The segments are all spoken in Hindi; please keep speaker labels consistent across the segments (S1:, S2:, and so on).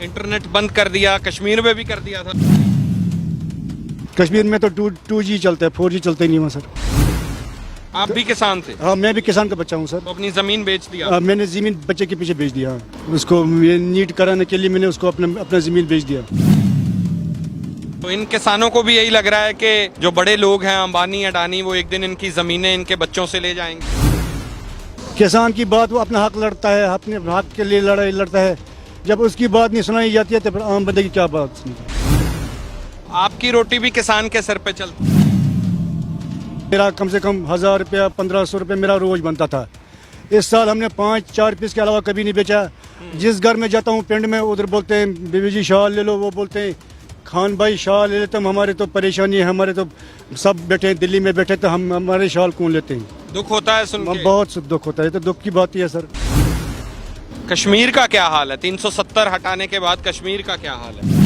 S1: इंटरनेट बंद कर दिया, कश्मीर में भी कर दिया था।
S2: कश्मीर में तो 2G चलता है, 4G चलता ही नहीं वहाँ सर।
S1: आप भी किसान थे?
S2: हाँ, मैं भी किसान का बच्चा हूँ सर।
S1: तो अपनी जमीन बेच दिया?
S2: मैंने ज़मीन बच्चे के पीछे बेच दिया। उसको ये नीट कराने के लिए मैंने उसको अपना ज़मीन बेच दिया।
S1: तो इन किसानों को भी यही लग रहा है कि जो बड़े लोग हैं, अंबानी अडानी, वो एक दिन इनकी जमीनें इनके बच्चों से ले जाएंगे।
S2: किसान की बात वो अपना हक लड़ता है, अपने हक के लिए लड़ाई लड़ता है। जब उसकी बात नहीं सुनाई जाती है तो फिर आम बंदे की क्या बात सुनता है।
S1: आपकी रोटी भी किसान के सर पे चलती?
S2: मेरा कम से कम 1000 रुपया 1500 रुपये मेरा रोज बनता था। इस साल हमने 5-4 पीस के अलावा कभी नहीं बेचा। जिस घर में जाता हूँ पिंड में, उधर बोलते हैं बीबी जी शाल ले लो, वो बोलते हैं खान भाई शाल ले लेते। हमारे तो परेशानी है, हमारे तो सब बैठे हैं दिल्ली में बैठे, तो हम हमारे शाल कौन लेते हैं।
S1: दुख होता है सुन के?
S2: बहुत दुख होता है, तो दुख की बात ही है सर।
S1: कश्मीर का क्या हाल है? 370 हटाने के बाद कश्मीर का क्या हाल है?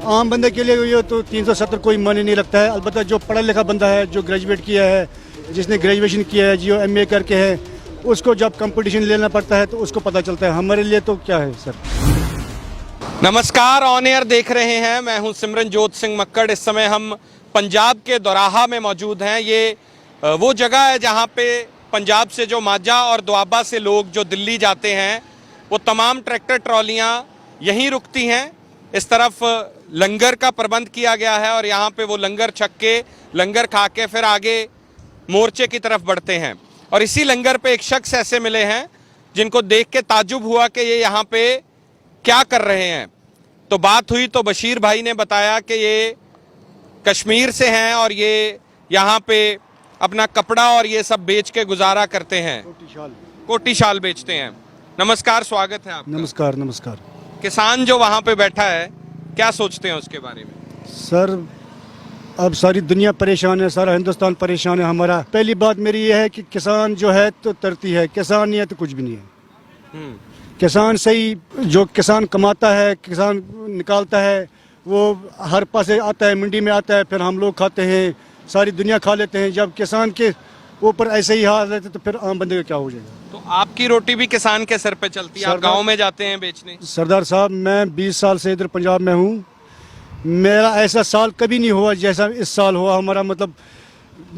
S2: आम बंदे के लिए ये तो 370 कोई मायने नहीं रखता है। अलबत्ता जो पढ़ा लिखा बंदा है, जो ग्रेजुएट किया है, जिसने ग्रेजुएशन किया है, जो MA करके है, उसको जब कंपटीशन लेना पड़ता है तो उसको पता चलता है। हमारे लिए तो क्या है सर।
S1: नमस्कार, ऑन एयर देख रहे हैं, मैं हूं सिमरनजोत सिंह मक्कड़। इस समय हम पंजाब के दोराहा में मौजूद हैं। ये वो जगह है जहां पे पंजाब से जो माझा और दोआबा से लोग जो दिल्ली जाते हैं, वो तमाम ट्रैक्टर ट्रॉलियां यहीं रुकती हैं। इस तरफ लंगर का प्रबंध किया गया है और यहाँ पे वो लंगर छक के, लंगर खा के फिर आगे मोर्चे की तरफ बढ़ते हैं। और इसी लंगर पे एक शख्स ऐसे मिले हैं जिनको देख के ताज्जुब हुआ कि ये यहाँ पे क्या कर रहे हैं। तो बात हुई तो बशीर भाई ने बताया कि ये कश्मीर से हैं और ये यहाँ पे अपना कपड़ा और ये सब बेच के गुजारा करते हैं, कोटी शाल बेचते हैं। नमस्कार, स्वागत है आपका।
S2: नमस्कार नमस्कार।
S1: किसान जो वहाँ पे बैठा है, क्या सोचते हैं उसके बारे में?
S2: सर अब सारी दुनिया परेशान है, सारा हिंदुस्तान परेशान है हमारा। पहली बात मेरी ये है कि किसान जो है तो तरती है, किसान नहीं है तो कुछ भी नहीं है। किसान सही, जो किसान कमाता है, किसान निकालता है, वो हर पासे आता है, मंडी में आता है, फिर हम लोग खाते हैं, सारी दुनिया खा लेते हैं। जब किसान के ऊपर ऐसे ही हाल रहते तो फिर आम बंदे का क्या हो जाएगा।
S1: तो आपकी रोटी भी किसान के सर पे चलती है? आप गांव में जाते हैं बेचने?
S2: सरदार साहब, मैं 20 साल से इधर पंजाब में हूँ। मेरा ऐसा साल कभी नहीं हुआ जैसा इस साल हुआ हमारा। मतलब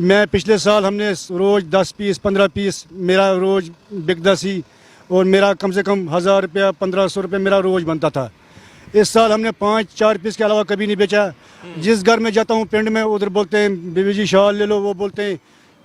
S2: मैं पिछले साल हमने रोज़ 10 पीस 15 पीस मेरा रोज़ बिकदा सी, और मेरा कम से कम 1000 रुपया 1500 रुपये मेरा रोज़ बनता था। इस साल हमने 5-4 पीस के अलावा कभी नहीं बेचा। जिस घर में जाता हूँ पिंड में, उधर बोलते हैं बीबी जी शाल ले लो, वो बोलते हैं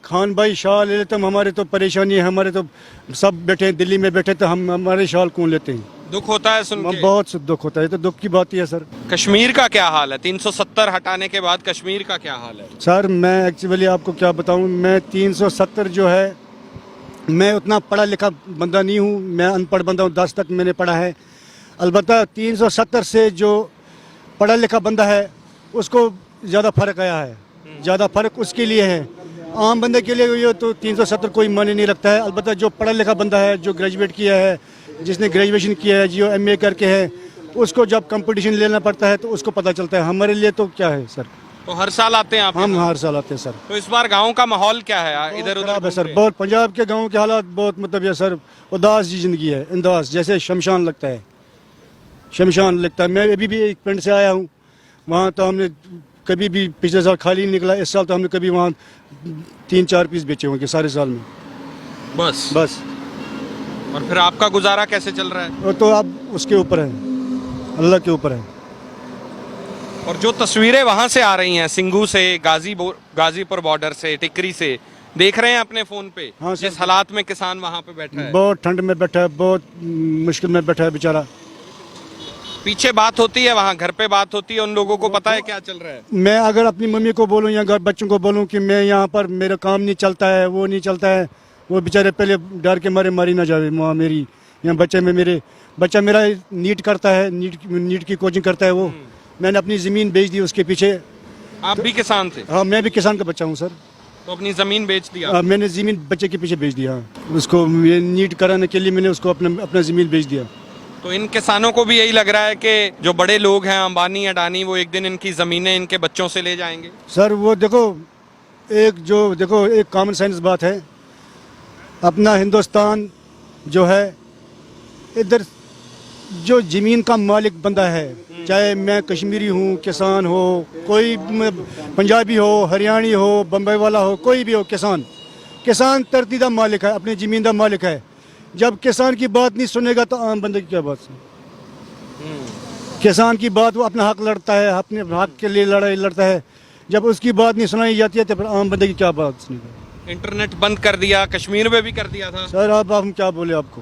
S2: खान भाई शाल ले लेते। हमारे तो परेशानी है, हमारे तो सब बैठे हैं दिल्ली में बैठे, तो हम हमारे शाल कौन लेते हैं।
S1: दुख होता है सुन के?
S2: बहुत दुख होता है, तो दुख की बात ही है सर।
S1: कश्मीर का क्या हाल है? 370 हटाने के बाद कश्मीर का क्या हाल है?
S2: सर मैं एक्चुअली आपको क्या बताऊं, मैं 370 जो है, मैं उतना पढ़ा लिखा बंदा नहीं हूं, मैं अनपढ़ बंदा हूं। 10 तक मैंने पढ़ा है। अलबत्ता 370 से जो पढ़ा लिखा बंदा है उसको ज़्यादा फ़र्क आया है। ज़्यादा फ़र्क उसके लिए है, आम बंदे के लिए ये तो 370 कोई मायने नहीं रखता है। अलबत्ता जो पढ़ा लिखा बंदा है, जो ग्रेजुएट किया है, जिसने ग्रेजुएशन किया है, जो MA करके है, उसको जब कंपटीशन लेना पड़ता है तो उसको पता चलता है। हमारे लिए तो क्या है सर।
S1: तो हर साल आते हैं आप?
S2: हम हर साल आते हैं सर।
S1: तो इस बार गांव का माहौल क्या है? इधर उधर
S2: है सर, बहुत पंजाब के गाँव के हालात बहुत मतलब ये सर उदास जी जिंदगी है, इंदास, जैसे शमशान लगता है, शमशान लगता है। मैं अभी भी एक पिंड से आया हूँ, वहाँ तो हमने कभी भी पिछले साल खाली नहीं निकला। इस साल तो हमने कभी वहाँ 3-4 पीस बेचे होंगे सारे साल में, बस।
S1: और फिर आपका गुजारा कैसे चल रहा है?
S2: वो तो अब उसके ऊपर है, अल्लाह के ऊपर है।
S1: और जो तस्वीरें वहाँ से आ रही हैं, सिंगू से, गाजीपुर बॉर्डर से, टिकरी से, देख रहे हैं अपने फोन पे?
S2: हाँ सर।
S1: जिस हालात में किसान वहाँ पे बैठा है,
S2: बहुत ठंड में बैठा है, बहुत मुश्किल में बैठा है बेचारा।
S1: पीछे बात होती है, वहाँ घर पे बात होती है, उन लोगों को पता है क्या चल रहा है?
S2: मैं अगर अपनी मम्मी को बोलूँ या घर बच्चों को बोलूँ कि मैं यहाँ पर मेरा काम नहीं चलता है, वो नहीं चलता है, वो बेचारे पहले डर के मारे मारी ना जाए। वहाँ मेरी यहाँ बच्चा मेरा नीट करता है, नीट की कोचिंग करता है वो। मैंने अपनी ज़मीन बेच दी उसके पीछे।
S1: आप भी किसान थे?
S2: हाँ, मैं भी किसान का बच्चा हूँ सर।
S1: तो अपनी ज़मीन बेच दिया?
S2: मैंने ज़मीन बच्चे के पीछे बेच दिया। उसको ये नीट कराने के लिए मैंने उसको अपना ज़मीन बेच दिया।
S1: तो इन किसानों को भी यही लग रहा है कि जो बड़े लोग हैं, अंबानी अडानी, वो एक दिन इनकी ज़मीनें इनके बच्चों से ले जाएंगे।
S2: सर वो देखो एक कॉमन सेंस बात है। अपना हिंदुस्तान जो है, इधर जो ज़मीन का मालिक बंदा है, चाहे मैं कश्मीरी हूँ, किसान हो, कोई पंजाबी हो, हरियाणी हो, बम्बई वाला हो, कोई भी हो, किसान तरतीदा मालिक है, अपनी ज़मीन का मालिक है। जब किसान की बात नहीं सुनेगा तो आम बंदे की क्या बात सुने? किसान की बात, वो अपना हक लड़ता है, अपने हक के लिए लड़ाई लड़ता है। जब उसकी बात नहीं सुनाई जाती है तो फिर आम बंदे की क्या बात सुनेगा?
S1: इंटरनेट बंद कर दिया, कश्मीर में भी कर दिया था।
S2: सर अब हम क्या बोले आपको?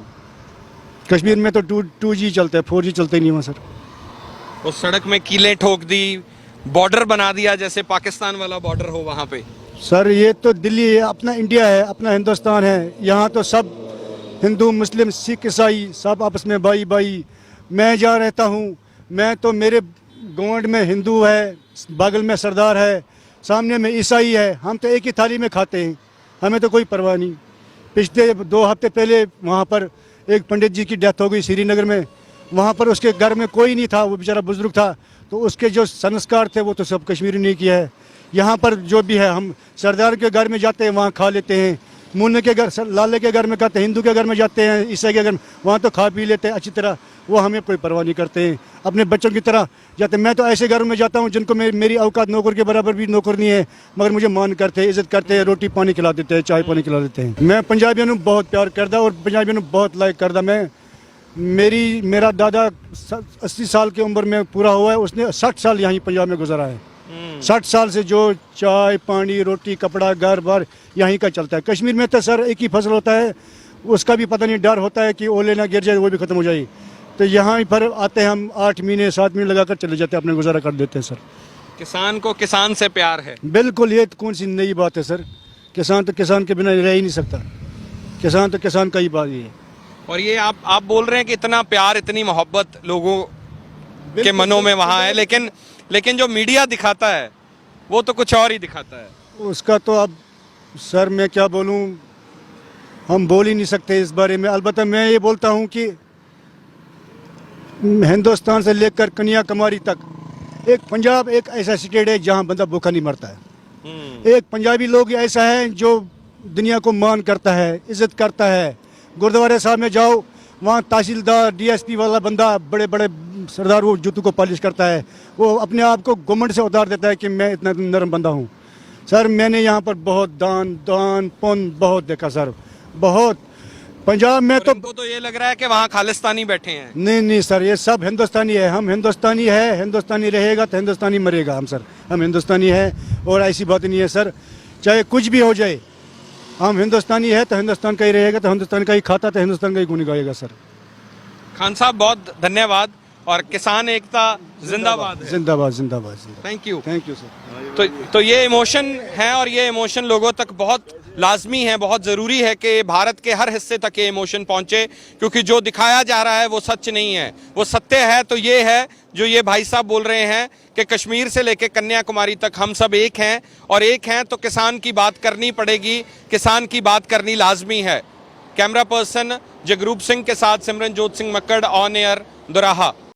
S2: कश्मीर में तो 2G चलता है, 4G चलता ही नहीं वहाँ सर।
S1: उस सड़क में कीलें ठोक दी, बॉर्डर बना दिया जैसे पाकिस्तान वाला बॉर्डर हो वहां पे।
S2: सर ये तो दिल्ली है, अपना इंडिया है, अपना हिंदुस्तान है। यहाँ तो सब हिंदू, मुस्लिम, सिख, ईसाई सब आपस में भाई भाई। मैं जहाँ रहता हूँ, मैं तो मेरे गौंड में हिंदू है, बगल में सरदार है, सामने में ईसाई है। हम तो एक ही थाली में खाते हैं, हमें तो कोई परवाह नहीं। पिछले 2 हफ्ते पहले वहाँ पर एक पंडित जी की डेथ हो गई श्रीनगर में। वहाँ पर उसके घर में कोई नहीं था, वो बेचारा बुजुर्ग था, तो उसके जो संस्कार थे वो तो सब कश्मीरी ने किया है। यहाँ पर जो भी है, हम सरदार के घर में जाते हैं, वहाँ खा लेते हैं। मुन्ने के घर, लाले के घर में खाते हैं, हिंदू के घर में जाते हैं, ईसाई के घर में, वहाँ तो खा पी लेते हैं अच्छी तरह। वो हमें कोई परवाह नहीं करते हैं, अपने बच्चों की तरह जाते। मैं तो ऐसे घरों में जाता हूँ जिनको मेरी औकात नौकर के बराबर भी नौकर नहीं है, मगर मुझे मान करते हैं, इज्जत करते हैं, रोटी पानी खिला देते हैं, चाय पानी खिला देते हैं। मैं पंजाबियों को बहुत प्यार करता और पंजाबियों को बहुत लाइक करता। मेरा दादा 80 साल की उम्र में पूरा हुआ है, उसने 60 साल यहीं पंजाब में गुजारा है। 60 साल से जो चाय पानी रोटी कपड़ा घर बार यहीं का चलता है। कश्मीर में तो सर एक ही फसल होता है, उसका भी पता नहीं, डर होता है कि ओले ना गिर जाए, वो भी खत्म हो जाए। तो यहाँ पर आते हैं हम, 8 महीने 7 महीने लगाकर चले जाते हैं, अपने गुजारा कर देते हैं सर।
S1: किसान को किसान से प्यार है।
S2: बिल्कुल, ये तो कौन सी नई बात है सर? किसान तो किसान के बिना रह ही नहीं सकता। किसान तो किसान का ही बात ही है।
S1: और ये आप बोल रहे हैं कि इतना प्यार, इतनी मोहब्बत लोगों के मनों में वहाँ है, लेकिन जो मीडिया दिखाता है वो तो कुछ और ही दिखाता है।
S2: उसका तो अब सर मैं क्या बोलूं, हम बोल ही नहीं सकते इस बारे में। अलबत्ता मैं ये बोलता हूं कि हिंदुस्तान से लेकर कन्याकुमारी तक एक पंजाब एक ऐसा स्टेट है जहां बंदा भूखा नहीं मरता है। एक पंजाबी लोग ऐसा है जो दुनिया को मान करता है, इज्जत करता है। गुरुद्वारे साहब में जाओ, वहाँ तहसीलदार DSP वाला बंदा, बड़े बड़े सरदार, वो जूतों को पॉलिश करता है, वो अपने आप को घमंड से उतार देता है कि मैं इतना नरम बंदा हूँ। सर मैंने यहाँ पर बहुत दान पुण्य बहुत देखा सर, बहुत। पंजाब में तो
S1: इनको तो ये लग रहा है कि वहाँ खालिस्तानी बैठे हैं।
S2: नहीं सर, ये सब हिंदुस्तानी है। हम हिंदुस्तानी है, हिंदुस्तानी रहेगा तो हिंदुस्तानी मरेगा। हम सर, हम हिंदुस्तानी है और ऐसी बात नहीं है सर, चाहे कुछ भी हो जाए, हम हिंदुस्तानी है तो हिंदुस्तान का ही रहेगा, तो हिंदुस्तान का ही खाता तो हिंदुस्तान का ही गुण गाएगा सर।
S1: खान साहब बहुत धन्यवाद, और किसान एकता जिंदाबाद है।
S2: जिंदाबाद जिंदाबाद।
S1: Thank you
S2: sir.
S1: तो ये इमोशन है, और ये इमोशन लोगों तक बहुत लाजमी है, बहुत ज़रूरी है कि भारत के हर हिस्से तक ये इमोशन पहुंचे, क्योंकि जो दिखाया जा रहा है वो सच नहीं है, वो सत्य है। तो ये है जो ये भाई साहब बोल रहे हैं कि कश्मीर से लेकर कन्याकुमारी तक हम सब एक हैं, और एक हैं तो किसान की बात करनी पड़ेगी, किसान की बात करनी लाजमी है। कैमरा पर्सन जगरूप सिंह के साथ Simranjot Singh Makkar, on air, Doraha.